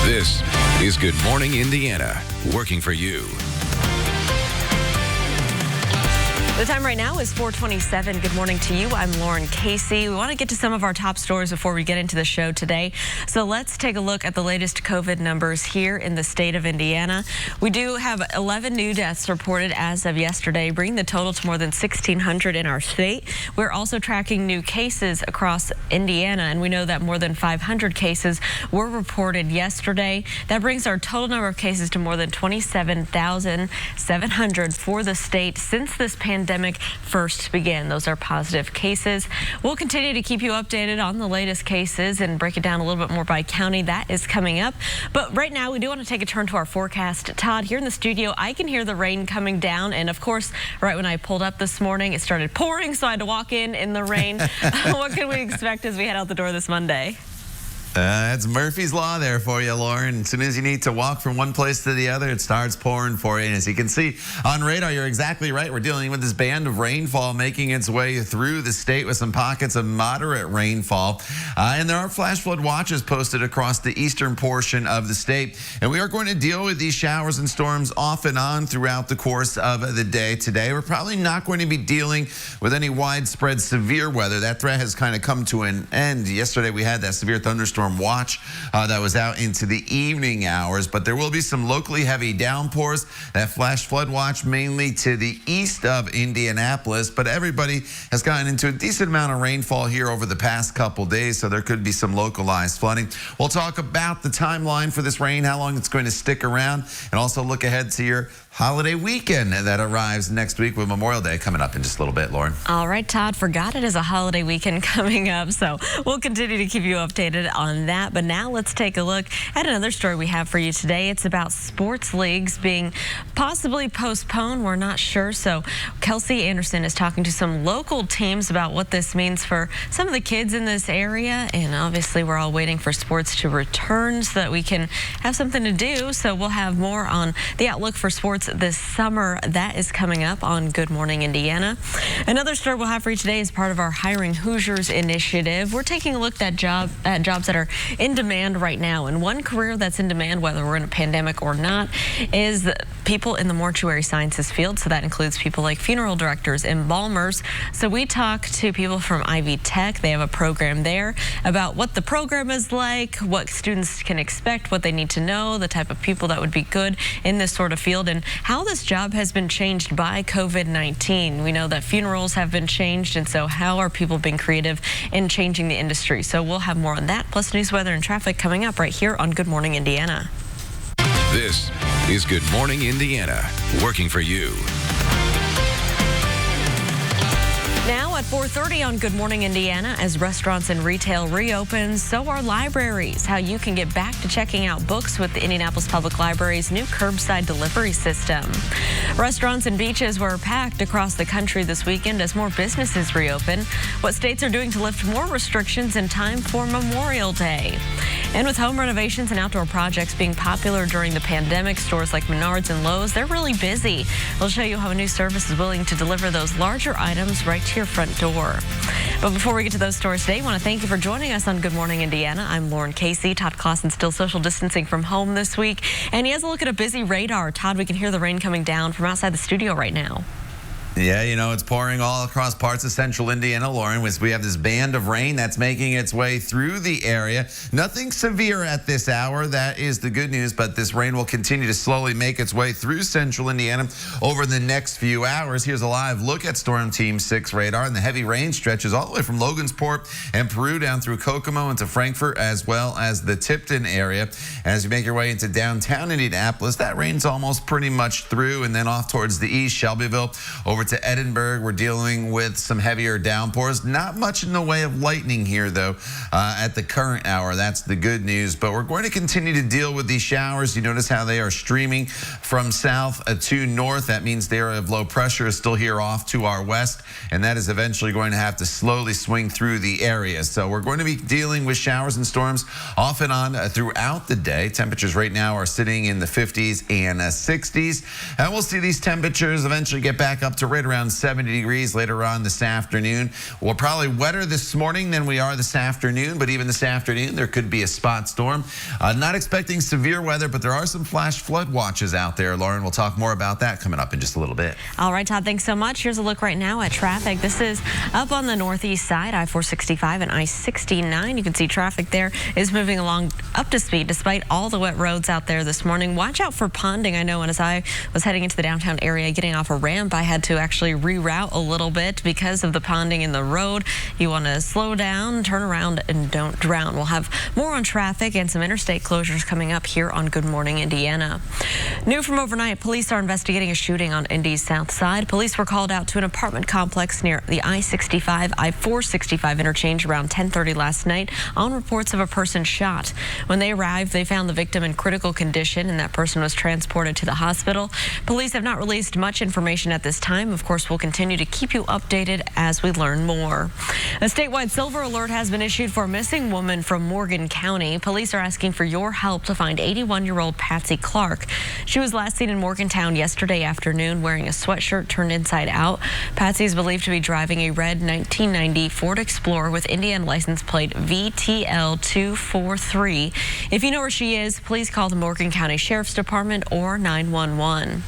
This is Good Morning Indiana, working for you. The time right now is 4:27. Good morning to you. I'm Lauren Casey. We want to get to some of our top stories before we get into the show today. So let's take a look at the latest COVID numbers here in the state of Indiana. We do have 11 new deaths reported as of yesterday, bringing the total to more than 1,600 in our state. We're also tracking new cases across Indiana, and we know that more than 500 cases were reported yesterday. That brings our total number of cases to more than 27,700 for the state since this pandemic first began. Those are positive cases. We'll continue to keep you updated on the latest cases and break it down a little bit more by county. That is coming up. But right now, we do want to take a turn to our forecast. Todd, here in the studio, I can hear the rain coming down. And of course, right when I pulled up this morning, it started pouring, so I had to walk in the rain. What can we expect as we head out the door this Monday? That's Murphy's Law there for you, Lauren. As soon as you need to walk from one place to the other, it starts pouring for you. And as you can see on radar, you're exactly right. We're dealing with this band of rainfall making its way through the state with some pockets of moderate rainfall. And there are flash flood watches posted across the eastern portion of the state. And we are going to deal with these showers and storms off and on throughout the course of the day today. We're probably not going to be dealing with any widespread severe weather. That threat has kind of come to an end. Yesterday, we had that severe thunderstorm watch that was out into the evening hours, but there will be some locally heavy downpours. That flash flood watch mainly to the east of Indianapolis, but everybody has gotten into a decent amount of rainfall here over the past couple days, so there could be some localized flooding. We'll talk about the timeline for this rain, how long it's going to stick around, and also look ahead to your holiday weekend that arrives next week with Memorial Day coming up in just a little bit, Lauren. All right, Todd, forgot it is a holiday weekend coming up, so we'll continue to keep you updated on that. But now let's take a look at another story we have for you today. It's about sports leagues being possibly postponed. We're not sure. So Kelsey Anderson is talking to some local teams about what this means for some of the kids in this area. And obviously, we're all waiting for sports to return so that we can have something to do. So we'll have more on the outlook for sports this summer. That is coming up on Good Morning Indiana. Another story we'll have for you today is part of our Hiring Hoosiers initiative. We're taking a look at jobs that are in demand right now. And one career that's in demand, whether we're in a pandemic or not, is people in the mortuary sciences field. So that includes people like funeral directors, embalmers. So we talk to people from Ivy Tech. They have a program there about what the program is like, what students can expect, what they need to know, the type of people that would be good in this sort of field, and how this job has been changed by COVID-19. We know that funerals have been changed, and so how are people being creative in changing the industry? So we'll have more on that, plus news, weather, and traffic coming up right here on Good Morning Indiana. This is Good Morning Indiana, working for you. Now at 4:30 on Good Morning Indiana, as restaurants and retail reopen, so are libraries. How you can get back to checking out books with the Indianapolis Public Library's new curbside delivery system. Restaurants and beaches were packed across the country this weekend as more businesses reopen. What states are doing to lift more restrictions in time for Memorial Day. And with home renovations and outdoor projects being popular during the pandemic, stores like Menards and Lowe's, they're really busy. We'll show you how a new service is willing to deliver those larger items right to your front door. But before we get to those stories today, I want to thank you for joining us on Good Morning Indiana. I'm Lauren Casey. Todd Clausen still social distancing from home this week, and he has a look at a busy radar. Todd, we can hear the rain coming down from outside the studio right now. Yeah, you know, it's pouring all across parts of central Indiana, Lauren. We have this band of rain that's making its way through the area. Nothing severe at this hour. That is the good news, but this rain will continue to slowly make its way through central Indiana over the next few hours. Here's a live look at Storm Team 6 radar, and the heavy rain stretches all the way from Logansport and Peru down through Kokomo into Frankfort, as well as the Tipton area. As you make your way into downtown Indianapolis, that rain's almost pretty much through, and then off towards the east, Shelbyville, over to Edinburgh, we're dealing with some heavier downpours. Not much in the way of lightning here, though, at the current hour. That's the good news. But we're going to continue to deal with these showers. You notice how they are streaming from south to north. That means the area of low pressure is still here off to our west, and that is eventually going to have to slowly swing through the area. So we're going to be dealing with showers and storms off and on throughout the day. Temperatures right now are sitting in the 50s and 60s. And we'll see these temperatures eventually get back up to right around 70 degrees later on this afternoon. We're probably wetter this morning than we are this afternoon, but even this afternoon, there could be a spot storm. Not expecting severe weather, but there are some flash flood watches out there, Lauren. We'll talk more about that coming up in just a little bit. All right, Todd, thanks so much. Here's a look right now at traffic. This is up on the northeast side, I-465 and I-69. You can see traffic there is moving along up to speed despite all the wet roads out there this morning. Watch out for ponding. I know, and as I was heading into the downtown area, getting off a ramp, I had to actually reroute a little bit because of the ponding in the road. You want to slow down, turn around, and don't drown. We'll have more on traffic and some interstate closures coming up here on Good Morning Indiana. New from overnight, police are investigating a shooting on Indy's south side. Police were called out to an apartment complex near the I-65, I-465 interchange around 10:30 last night on reports of a person shot. When they arrived, they found the victim in critical condition, and that person was transported to the hospital. Police have not released much information at this time. Of course, we'll continue to keep you updated as we learn more. A statewide silver alert has been issued for a missing woman from Morgan County. Police are asking for your help to find 81-year-old Patsy Clark. She was last seen in Morgantown yesterday afternoon wearing a sweatshirt turned inside out. Patsy is believed to be driving a red 1990 Ford Explorer with Indiana license plate VTL243. If you know where she is, please call the Morgan County Sheriff's Department or 911.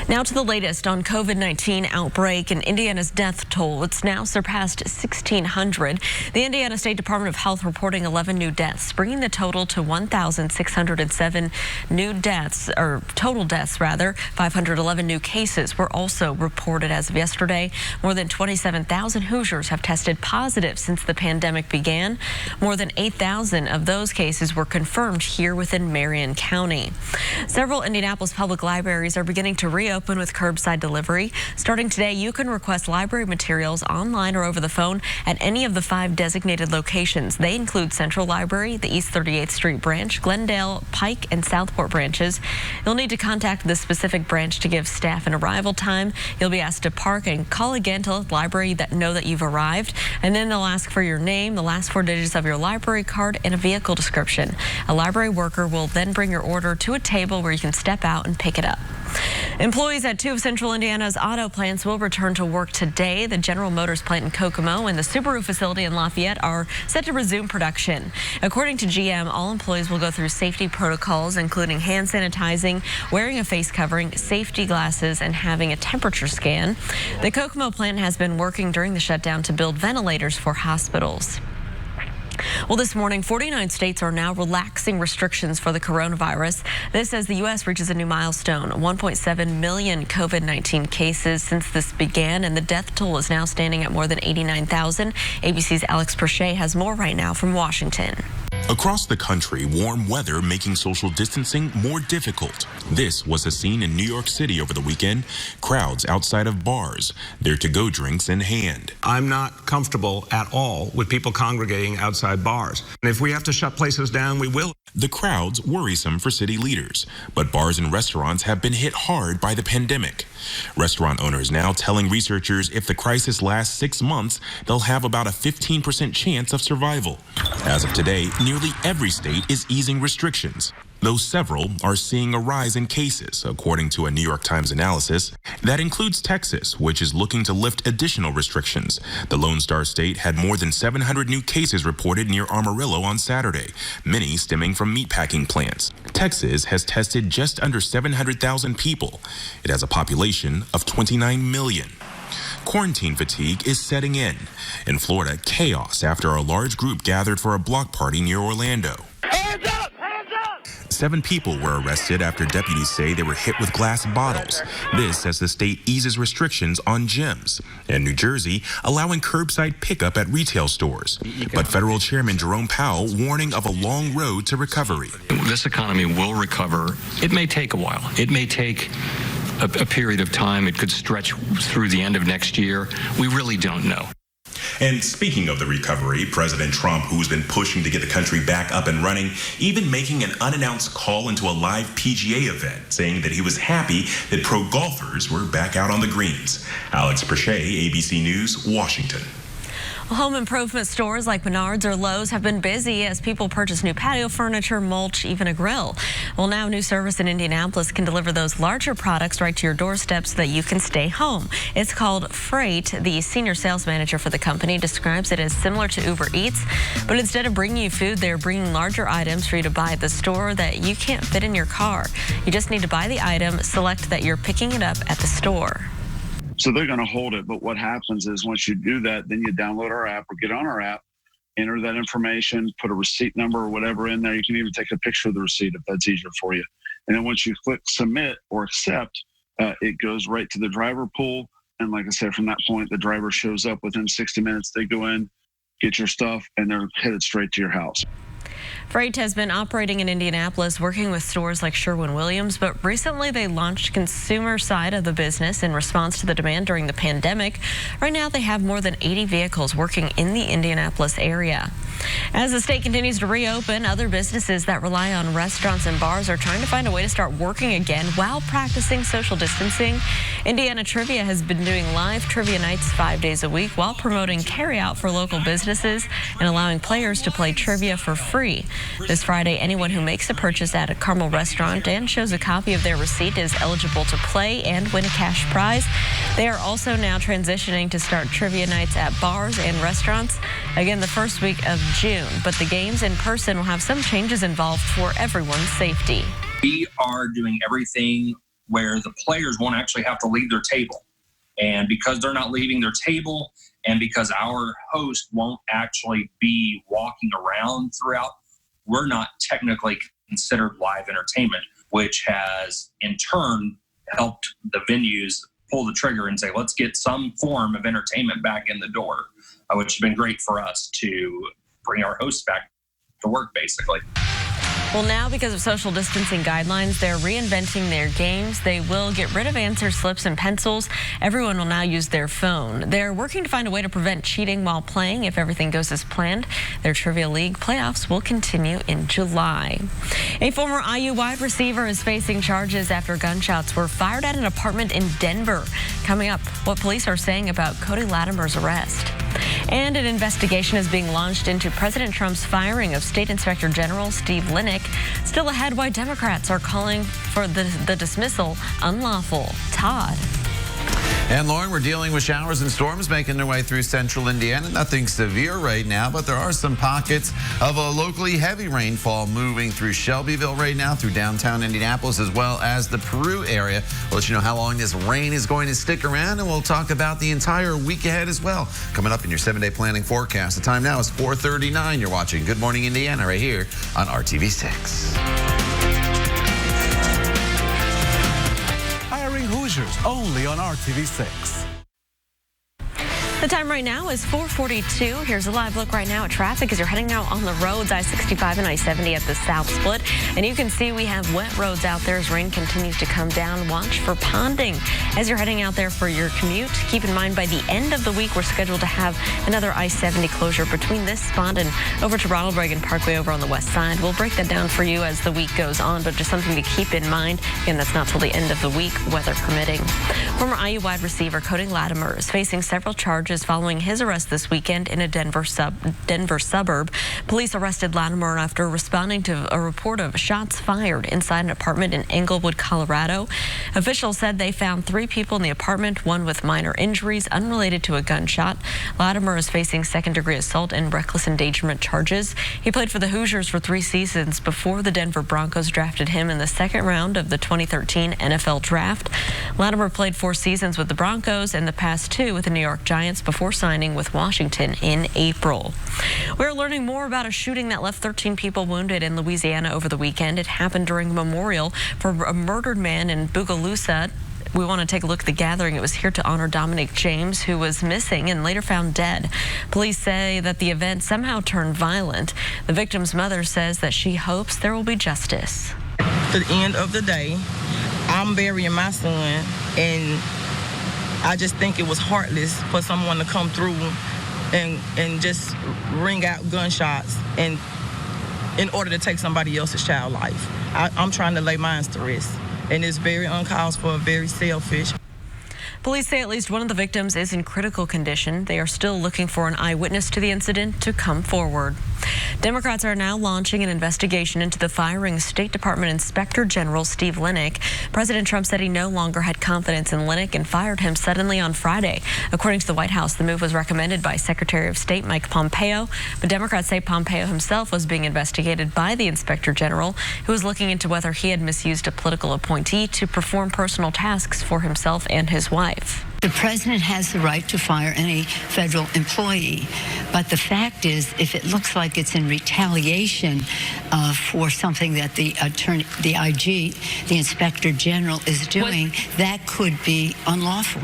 Now to the latest on COVID-19 outbreak and Indiana's death toll. It's now surpassed 1,600. The Indiana State Department of Health reporting 11 new deaths, bringing the total to 1,607 new deaths, or total deaths rather. 511 new cases were also reported as of yesterday. More than 27,000 Hoosiers have tested positive since the pandemic began. More than 8,000 of those cases were confirmed here within Marion County. Several Indianapolis public libraries are beginning to reopen with curbside delivery. Starting today, you can request library materials online or over the phone at any of the 5 designated locations. They include Central Library, the East 38th Street branch, Glendale, Pike, and Southport branches. You'll need to contact the specific branch to give staff an arrival time. You'll be asked to park and call again to let the library know that you've arrived. And then they'll ask for your name, the last 4 digits of your library card, and a vehicle description. A library worker will then bring your order to a table where you can step out and pick it up. Employees at 2 of Central Indiana's auto plants will return to work today. The General Motors plant in Kokomo and the Subaru facility in Lafayette are set to resume production. According to GM, all employees will go through safety protocols, including hand sanitizing, wearing a face covering, safety glasses, and having a temperature scan. The Kokomo plant has been working during the shutdown to build ventilators for hospitals. Well, this morning, 49 states are now relaxing restrictions for the coronavirus. This as the U.S. reaches a new milestone, 1.7 million COVID-19 cases since this began, and the death toll is now standing at more than 89,000. ABC's Alex Perche has more right now from Washington. Across the country, warm weather making social distancing more difficult. This was a scene in New York City over the weekend. Crowds outside of bars, their to-go drinks in hand. I'm not comfortable at all with people congregating outside bars. And if we have to shut places down, we will. The crowds worrisome for city leaders, but bars and restaurants have been hit hard by the pandemic. Restaurant owners now telling researchers if the crisis lasts 6 months, they'll have about a 15% chance of survival. As of today, nearly every state is easing restrictions, though several are seeing a rise in cases, according to a New York Times analysis. That includes Texas, which is looking to lift additional restrictions. The Lone Star State had more than 700 new cases reported near Amarillo on Saturday, many stemming from meatpacking plants. Texas has tested just under 700,000 people. It has a population of 29 million. Quarantine fatigue is setting in. In Florida, chaos after a large group gathered for a block party near Orlando. Hands up! Hands up! 7 people were arrested after deputies say they were hit with glass bottles. This as the state eases restrictions on gyms. And New Jersey allowing curbside pickup at retail stores. But federal chairman Jerome Powell warning of a long road to recovery. This economy will recover. It may take a while. It may take a period of time. It could stretch through the end of next year. We really don't know. And speaking of the recovery, President Trump, who's been pushing to get the country back up and running, even making an unannounced call into a live PGA event, saying that he was happy that pro golfers were back out on the greens. Alex Perche, ABC News, Washington. Well, home improvement stores like Menards or Lowe's have been busy as people purchase new patio furniture, mulch, even a grill. Well, now a new service in Indianapolis can deliver those larger products right to your doorstep so that you can stay home. It's called Freight. The senior sales manager for the company describes it as similar to Uber Eats, but instead of bringing you food, they're bringing larger items for you to buy at the store that you can't fit in your car. You just need to buy the item, select that you're picking it up at the store. So they're going to hold it. But what happens is once you do that, then you download our app or get on our app, enter that information, put a receipt number or whatever in there. You can even take a picture of the receipt if that's easier for you. And then once you click submit or accept, it goes right to the driver pool. And like I said, from that point, the driver shows up within 60 minutes. They go in, get your stuff, and they're headed straight to your house. Freight has been operating in Indianapolis, working with stores like Sherwin-Williams, but recently they launched consumer side of the business in response to the demand during the pandemic. Right now they have more than 80 vehicles working in the Indianapolis area. As the state continues to reopen, other businesses that rely on restaurants and bars are trying to find a way to start working again while practicing social distancing. Indiana Trivia has been doing live trivia nights 5 days a week while promoting carryout for local businesses and allowing players to play trivia for free. This Friday, anyone who makes a purchase at a Carmel restaurant and shows a copy of their receipt is eligible to play and win a cash prize. They are also now transitioning to start trivia nights at bars and restaurants again the first week of June, but the games in person will have some changes involved for everyone's safety. We are doing everything where the players won't actually have to leave their table. And because they're not leaving their table and because our host won't actually be walking around throughout, we're not technically considered live entertainment, which has in turn helped the venues pull the trigger and say, let's get some form of entertainment back in the door, which has been great for us to bring our hosts back to work, basically. Well, now because of social distancing guidelines, they're reinventing their games. They will get rid of answer slips and pencils. Everyone will now use their phone. They're working to find a way to prevent cheating while playing if everything goes as planned. Their Trivia League playoffs will continue in July. A former IU wide receiver is facing charges after gunshots were fired at an apartment in Denver. Coming up, what police are saying about Cody Latimer's arrest. And an investigation is being launched into President Trump's firing of State Inspector General Steve Linick. Still ahead, why Democrats are calling for the dismissal unlawful. Todd. And Lauren, we're dealing with showers and storms making their way through central Indiana. Nothing severe right now, but there are some pockets of a locally heavy rainfall moving through Shelbyville right now, through downtown Indianapolis, as well as the Peru area. We'll let you know how long this rain is going to stick around, and we'll talk about the entire week ahead as well. Coming up in your 7-day planning forecast. The time now is 4:39. You're watching Good Morning Indiana right here on RTV6. Hoosiers only on RTV6. The time right now is 4:42. Here's a live look right now at traffic as you're heading out on the roads, I-65 and I-70 at the South Split. And you can see we have wet roads out there as rain continues to come down. Watch for ponding as you're heading out there for your commute. Keep in mind, by the end of the week, we're scheduled to have another I-70 closure between this spot and over to Ronald Reagan Parkway over on the west side. We'll break that down for you as the week goes on, but just something to keep in mind. Again, that's not till the end of the week, weather permitting. Former IU wide receiver Cody Latimer is facing several charges following his arrest this weekend in a Denver suburb. Police arrested Latimer after responding to a report of shots fired inside an apartment in Englewood, Colorado. Officials said they found 3 people in the apartment, one with minor injuries unrelated to a gunshot. Latimer is facing second-degree assault and reckless endangerment charges. He played for the Hoosiers for 3 seasons before the Denver Broncos drafted him in the second round of the 2013 NFL Draft. Latimer played 4 seasons with the Broncos and the past 2 with the New York Giants before signing with Washington in April. We're learning more about a shooting that left 13 people wounded in Louisiana over the weekend. It happened during a memorial for a murdered man in Bogalusa. We want to take a look at the gathering. It was here to honor Dominic James, who was missing and later found dead. Police say that the event somehow turned violent. The victim's mother says that she hopes there will be justice. At the end of the day, I'm burying my son, and I just think it was heartless for someone to come through and just ring out gunshots and in order to take somebody else's child life. I'm trying to lay mine to rest, and it's very uncalled for, very selfish. Police say at least one of the victims is in critical condition. They are still looking for an eyewitness to the incident to come forward. Democrats are now launching an investigation into the firing of State Department Inspector General Steve Linick. President Trump said he no longer had confidence in Linick and fired him suddenly on Friday. According to the White House, the move was recommended by Secretary of State Mike Pompeo, but Democrats say Pompeo himself was being investigated by the Inspector General, who was looking into whether he had misused a political appointee to perform personal tasks for himself and his wife. The president has the right to fire any federal employee, but the fact is, if it looks like it's in retaliation for something that the IG, the Inspector General, is doing, that could be unlawful.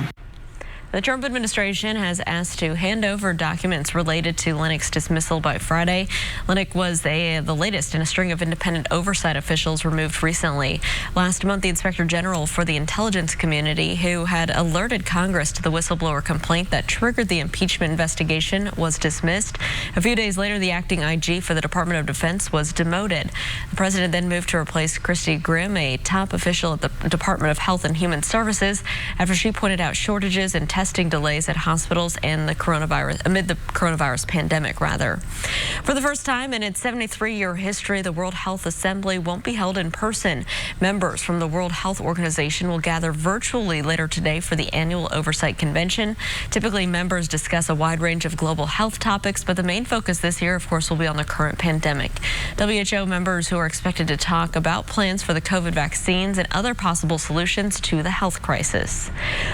The Trump administration has asked to hand over documents related to Linick's dismissal by Friday. Linick was the latest in a string of independent oversight officials removed recently. Last month, the Inspector General for the intelligence community, who had alerted Congress to the whistleblower complaint that triggered the impeachment investigation, was dismissed. A few days later, the acting IG for the Department of Defense was demoted. The president then moved to replace Christy Grimm, a top official at the Department of Health and Human Services, after she pointed out shortages and testing delays at hospitals and amid the coronavirus pandemic. For the first time in its 73-year history, the World Health Assembly won't be held in person. Members from the World Health Organization will gather virtually later today for the annual Oversight Convention. Typically, members discuss a wide range of global health topics, but the main focus this year, of course, will be on the current pandemic. WHO members who are expected to talk about plans for the COVID vaccines and other possible solutions to the health crisis.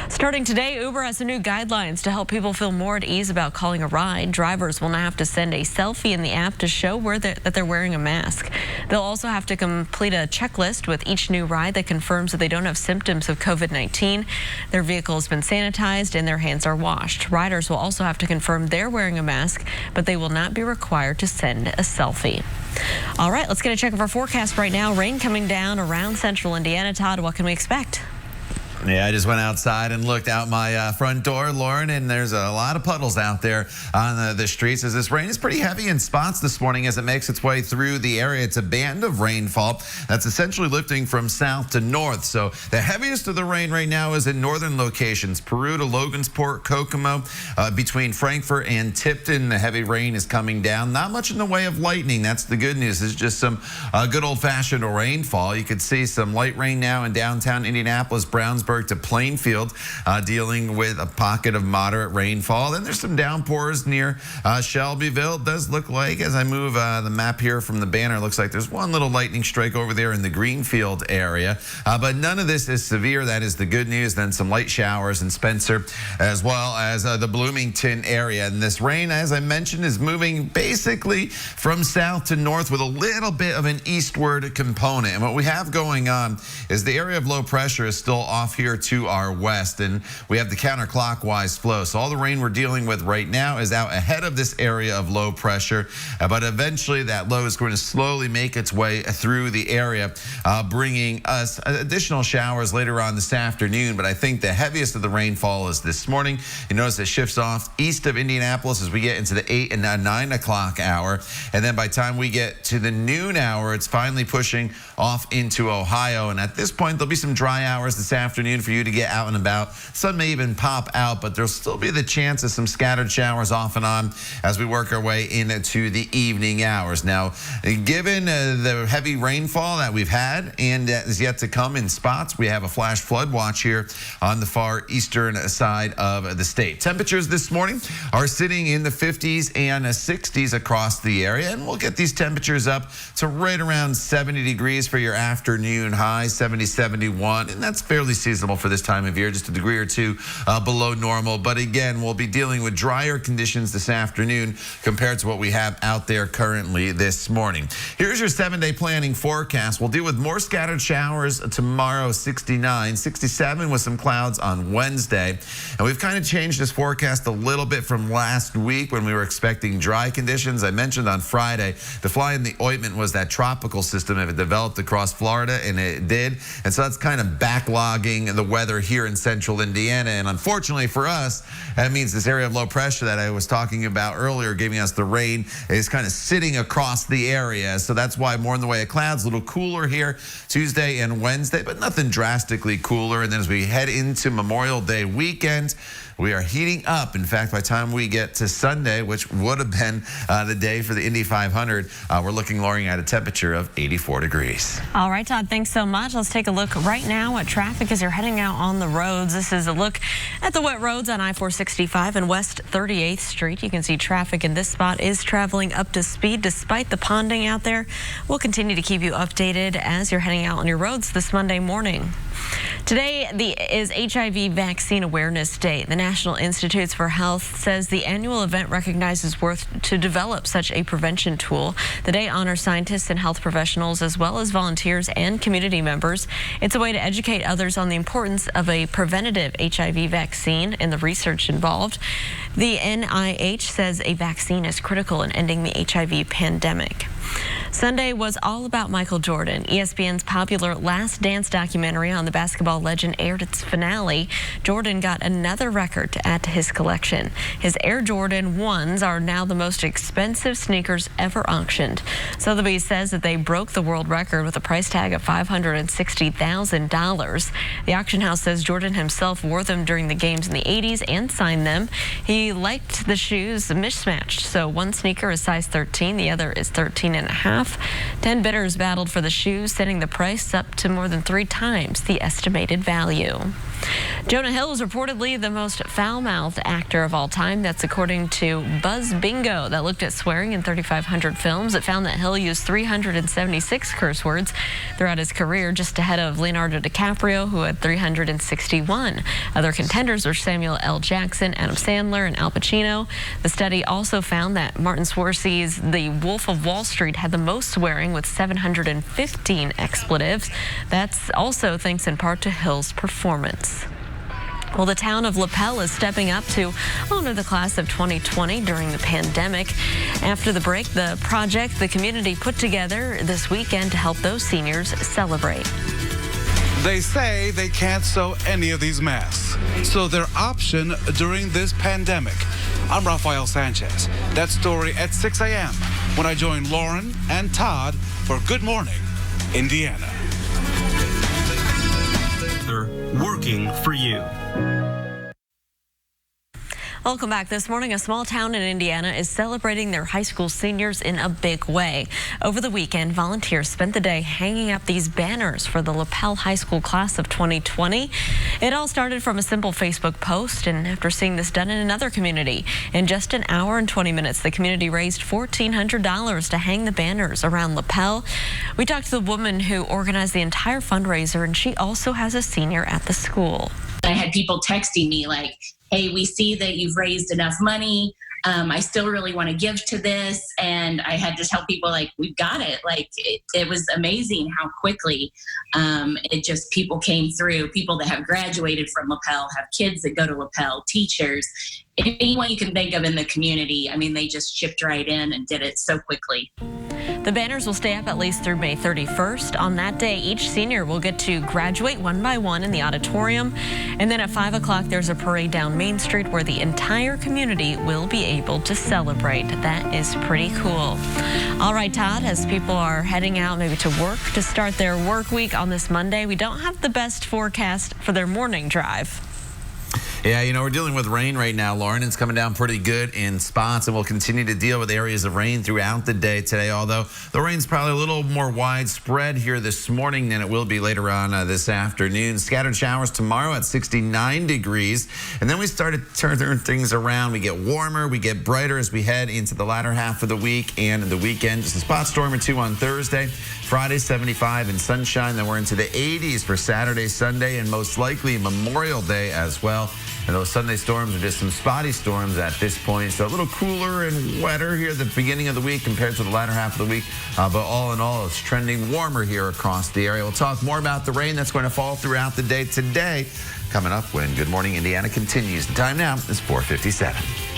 Starting today, Uber has some new guidelines to help people feel more at ease about calling a ride. Drivers will now have to send a selfie in the app to show that they're wearing a mask. They'll also have to complete a checklist with each new ride that confirms that they don't have symptoms of COVID-19. Their vehicle has been sanitized and their hands are washed. Riders will also have to confirm they're wearing a mask, but they will not be required to send a selfie. All right, let's get a check of our forecast right now. Rain coming down around central Indiana. Todd, what can we expect? Yeah, I just went outside and looked out my front door, Lauren, and there's a lot of puddles out there on the streets as this rain is pretty heavy in spots this morning as it makes its way through the area. It's a band of rainfall that's essentially lifting from south to north. So the heaviest of the rain right now is in northern locations, Peru to Logansport, Kokomo, between Frankfort and Tipton. The heavy rain is coming down. Not much in the way of lightning. That's the good news. It's just some good old-fashioned rainfall. You could see some light rain now in downtown Indianapolis, Brownsburg to Plainfield, dealing with a pocket of moderate rainfall. Then there's some downpours near Shelbyville. It does look like, as I move the map here from the banner, it looks like there's one little lightning strike over there in the Greenfield area. But none of this is severe. That is the good news. Then some light showers in Spencer, as well as the Bloomington area. And this rain, as I mentioned, is moving basically from south to north with a little bit of an eastward component. And what we have going on is the area of low pressure is still off here to our west, and we have the counterclockwise flow. So all the rain we're dealing with right now is out ahead of this area of low pressure, but eventually that low is going to slowly make its way through the area, bringing us additional showers later on this afternoon. But I think the heaviest of the rainfall is this morning. You notice it shifts off east of Indianapolis as we get into the 8 and 9 o'clock hour, and then by the time we get to the noon hour, it's finally pushing off into Ohio. And at this point, there'll be some dry hours this afternoon for you to get out and about. Sun may even pop out, but there'll still be the chance of some scattered showers off and on as we work our way into the evening hours. Now, given the heavy rainfall that we've had and that is yet to come in spots, we have a flash flood watch here on the far eastern side of the state. Temperatures this morning are sitting in the 50s and 60s across the area, and we'll get these temperatures up to right around 70 degrees for your afternoon high, 70, 71, and that's fairly seasonal for this time of year, just a degree or two below normal. But again, we'll be dealing with drier conditions this afternoon compared to what we have out there currently this morning. Here's your 7-day planning forecast. We'll deal with more scattered showers tomorrow, 69, 67 with some clouds on Wednesday. And we've kind of changed this forecast a little bit from last week when we were expecting dry conditions. I mentioned on Friday, the fly in the ointment was that tropical system that developed across Florida, and it did. And so that's kind of backlogging the weather here in central Indiana. And unfortunately for us, that means this area of low pressure that I was talking about earlier, giving us the rain, is kind of sitting across the area. So that's why more in the way of clouds, a little cooler here Tuesday and Wednesday, but nothing drastically cooler. And then as we head into Memorial Day weekend, we are heating up. In fact, by the time we get to Sunday, which would have been the day for the Indy 500, we're looking at a temperature of 84 degrees. All right, Todd, thanks so much. Let's take a look right now at traffic as you're heading out on the roads. This is a look at the wet roads on I-465 and West 38th Street. You can see traffic in this spot is traveling up to speed despite the ponding out there. We'll continue to keep you updated as you're heading out on your roads this Monday morning. Today is HIV Vaccine Awareness Day. The National Institutes for Health says the annual event recognizes work to develop such a prevention tool. The day honors scientists and health professionals as well as volunteers and community members. It's a way to educate others on the importance of a preventative HIV vaccine and the research involved. The NIH says a vaccine is critical in ending the HIV pandemic. Sunday was all about Michael Jordan. ESPN's popular Last Dance documentary on the basketball legend aired its finale. Jordan got another record to add to his collection. His Air Jordan 1s are now the most expensive sneakers ever auctioned. Sotheby's says that they broke the world record with a price tag of $560,000. The auction house says Jordan himself wore them during the games in the 80s and signed them. He liked the shoes mismatched, so one sneaker is size 13, the other is 13.5. 10 bidders battled for the shoes, setting the price up to more than 3 times the estimated value. Jonah Hill is reportedly the most foul-mouthed actor of all time. That's according to Buzz Bingo, that looked at swearing in 3,500 films. It found that Hill used 376 curse words throughout his career, just ahead of Leonardo DiCaprio, who had 361. Other contenders were Samuel L. Jackson, Adam Sandler, and Al Pacino. The study also found that Martin Scorsese's The Wolf of Wall Street had the most swearing, with 715 expletives. That's also thanks in part to Hill's performance. Well, the town of Lapel is stepping up to honor the class of 2020 during the pandemic. After the break, the project the community put together this weekend to help those seniors celebrate. They say they can't sew any of these masks, so their option during this pandemic. I'm Rafael Sanchez. That story at 6 a.m. when I join Lauren and Todd for Good Morning, Indiana. They're working for you. Welcome back. This morning, a small town in Indiana is celebrating their high school seniors in a big way. Over the weekend, volunteers spent the day hanging up these banners for the Lapel High School class of 2020. It all started from a simple Facebook post, and after seeing this done in another community, in just an hour and 20 minutes, the community raised $1,400 to hang the banners around Lapel. We talked to the woman who organized the entire fundraiser, and she also has a senior at the school. I had people texting me like, hey, we see that you've raised enough money. I still really want to give to this. And I had to tell people, like, we've got it. Like, it was amazing how quickly people came through. People that have graduated from Lapel, have kids that go to Lapel, teachers, anyone you can think of in the community. I mean, they just chipped right in and did it so quickly. The banners will stay up at least through May 31st. On that day, each senior will get to graduate one by one in the auditorium. And then at 5 o'clock, there's a parade down Main Street where the entire community will be able to celebrate. That is pretty cool. All right, Todd, as people are heading out maybe to work to start their work week on this Monday, we don't have the best forecast for their morning drive. Yeah, you know, we're dealing with rain right now, Lauren. It's coming down pretty good in spots, and we'll continue to deal with areas of rain throughout the day today, although the rain's probably a little more widespread here this morning than it will be later on this afternoon. Scattered showers tomorrow at 69 degrees, and then we start to turn things around. We get warmer, we get brighter as we head into the latter half of the week and the weekend. Just a spot storm or two on Thursday. Friday, 75 and sunshine. Then we're into the 80s for Saturday, Sunday, and most likely Memorial Day as well. And those Sunday storms are just some spotty storms at this point. So a little cooler and wetter here at the beginning of the week compared to the latter half of the week. But all in all, it's trending warmer here across the area. We'll talk more about the rain that's going to fall throughout the day today. Coming up when Good Morning Indiana continues. The time now is 4:57.